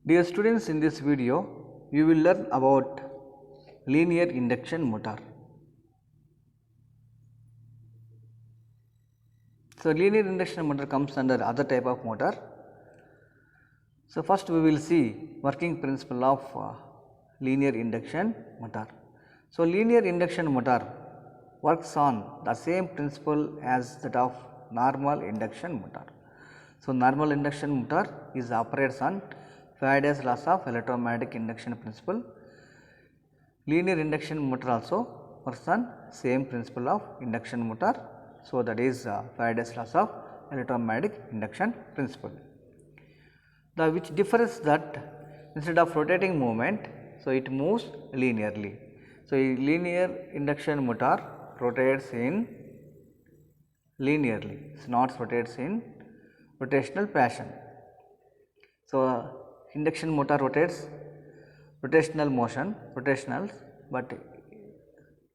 Dear students, in this video you will learn about linear induction motor. So linear induction motor comes under other type of motor. So first we will see working principle of linear induction motor. So linear induction motor works on the same principle as that of normal induction motor. So normal induction motor is operates on Faraday's laws of electromagnetic induction principle. Linear induction motor also works on same principle of induction motor. So that is Faraday's laws of electromagnetic induction principle. The which differs that instead of rotating movement, so it moves linearly. So linear induction motor rotates in linearly, it not rotates in rotational fashion. So induction motor rotates rotational motion, rotational, but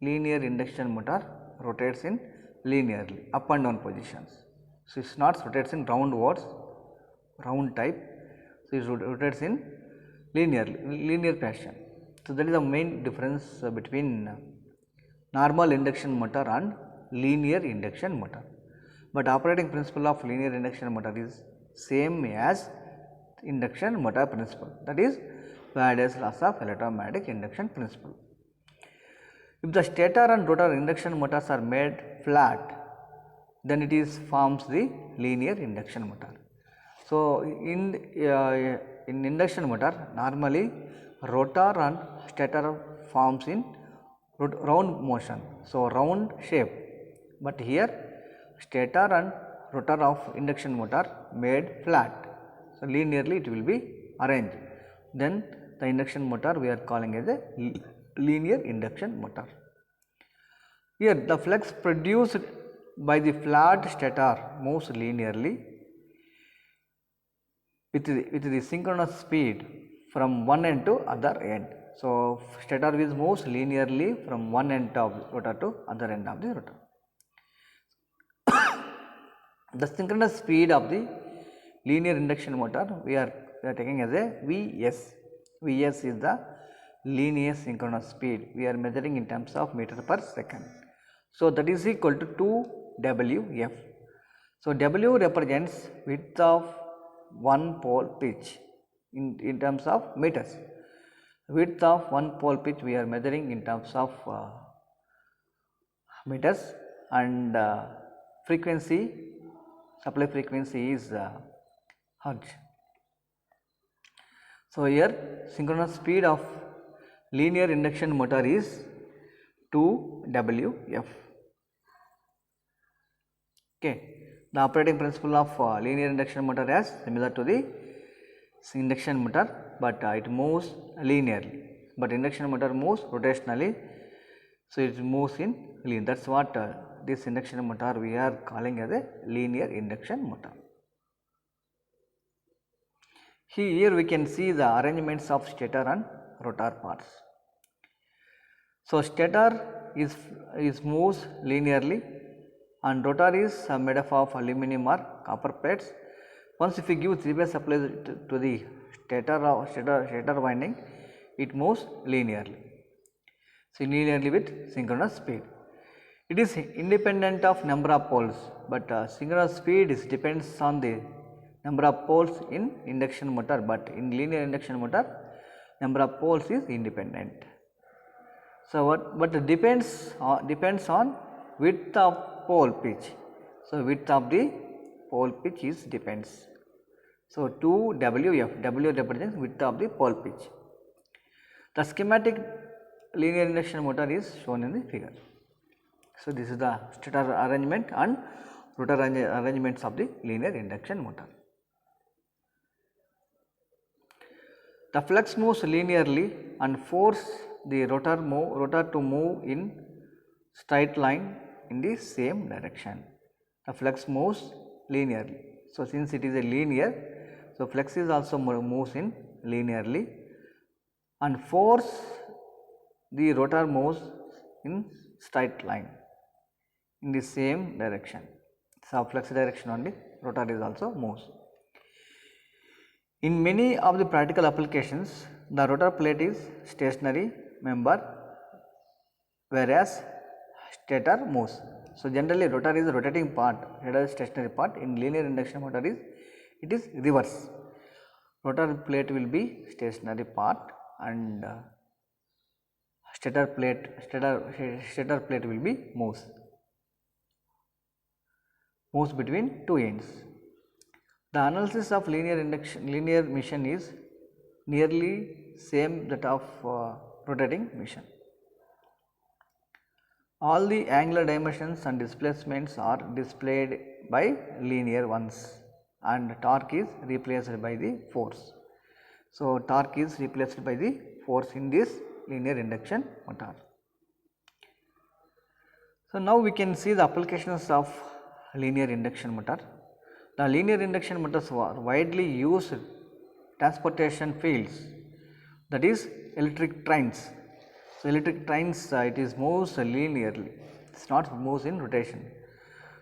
linear induction motor rotates in linearly, up and down positions. So it not rotates in roundwards, round type. So it rotates in linear fashion. So that is the main difference between normal induction motor and linear induction motor. But operating principle of linear induction motor is same as induction motor principle, that is Faraday's laws of electromagnetic induction principle. If the stator and rotor induction motors are made flat, then it is forms the linear induction motor. So in induction motor, normally rotor and stator forms in round motion, so round shape, but here stator and rotor of induction motor made flat, so linearly it will be arranged. Then the induction motor we are calling as a linear induction motor. Here the flux produced by the flat stator moves linearly with the synchronous speed from one end to other end. So stator wheels moves linearly from one end of rotor to other end of the rotor. The synchronous speed of the linear induction motor we are taking as a Vs. Vs is the linear synchronous speed. We are measuring in terms of meter per second. So that is equal to 2Wf. So W represents width of one pole pitch in terms of meters. Width of one pole pitch we are measuring in terms of meters, and frequency, supply frequency is hertz. So here synchronous speed of linear induction motor is 2Wf. Okay. The operating principle of linear induction motor is similar to the induction motor, but it moves linearly, but induction motor moves rotationally, so it moves in linear. That is what this induction motor we are calling as a linear induction motor. Here we can see the arrangements of stator and rotor parts. So stator is moves linearly, and rotor is made up of aluminum or copper plates. Once if we give 3-phase supply to the stator winding, it moves linearly. So linearly with synchronous speed. It is independent of number of poles, but synchronous speed is depends on the number of poles in induction motor, but in linear induction motor number of poles is independent. So what depends on width of pole pitch. So width of the pole pitch is depends. So 2Wf, W represents width of the pole pitch. The schematic linear induction motor is shown in the figure. So this is the stator arrangement and rotor arrangements of the linear induction motor. The flux moves linearly and force the rotor to move in straight line in the same direction. The flux moves linearly. So since it is a linear, so flux is also moves in linearly, and force the rotor moves in straight line in the same direction. So flux direction only rotor is also moves. In many of the practical applications, the rotor plate is stationary member, whereas stator moves. So, generally rotor is a rotating part, stator is stationary part. In linear induction motor it is reverse. Rotor plate will be stationary part and stator plate will be moves between two ends. The analysis of linear motion is nearly same that of rotating motion. All the angular dimensions and displacements are displayed by linear ones and torque is replaced by the force. So, torque is replaced by the force in this linear induction motor. So, now we can see the applications of linear induction motor. The linear induction motors are widely used transportation fields, that is electric trains. So, electric trains it is moves linearly, it is not moves in rotation.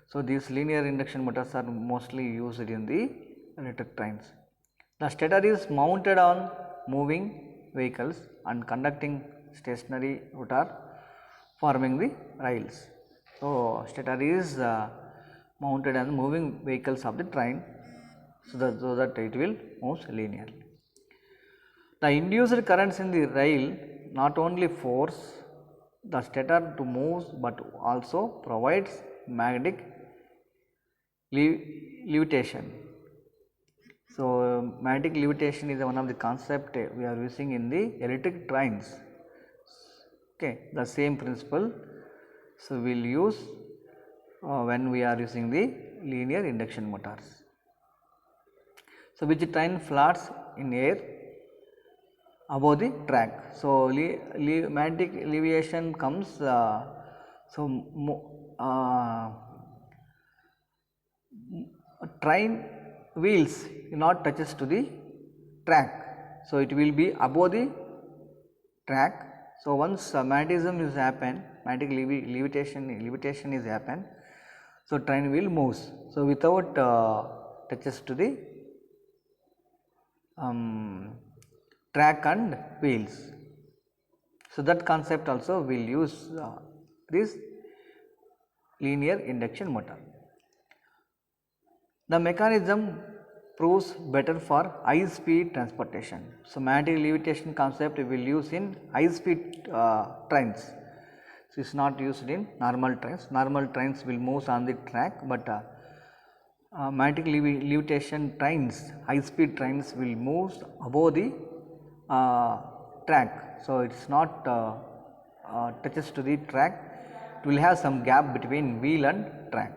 So, these linear induction motors are mostly used in the electric trains. The stator is mounted on moving vehicles and conducting stationary rotor forming the rails. So, stator is mounted on moving vehicles of the train, so that it will move linearly. The induced currents in the rail not only force the stator to move but also provides magnetic levitation. So, magnetic levitation is one of the concept we are using in the electric trains. Okay, the same principle. So, we will use when we are using the linear induction motors. So, which train floats in air above the track. So, magnetic levitation comes train wheels not touches to the track. So, it will be above the track. So, once magnetism is happen, magnetic levitation is happen, so train will moves. So, without touches to the track and wheels. So, that concept also will use this linear induction motor. The mechanism proves better for high speed transportation. So, magnetic levitation concept we will use in high speed trains. So, it is not used in normal trains. Normal trains will move on the track, but magnetic levitation trains, high speed trains will move above the track. So, it is not touches to the track, it will have some gap between wheel and track.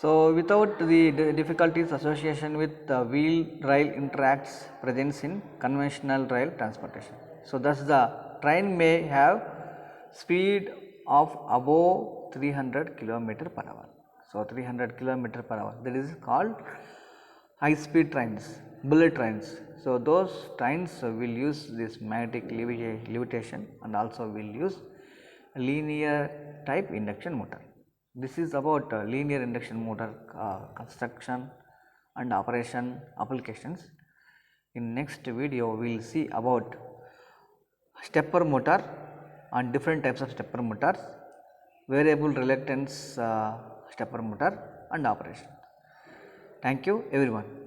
So, without the difficulties association with wheel rail interacts presence in conventional rail transportation. So, thus the train may have speed of above 300 km per hour. So, 300 km per hour, that is called high speed trains, bullet trains. So, those trains will use this magnetic levitation and also will use linear type induction motor. This is about linear induction motor construction and operation applications. In next video, we will see about stepper motor and different types of stepper motors, variable reluctance stepper motor and operation. Thank you everyone.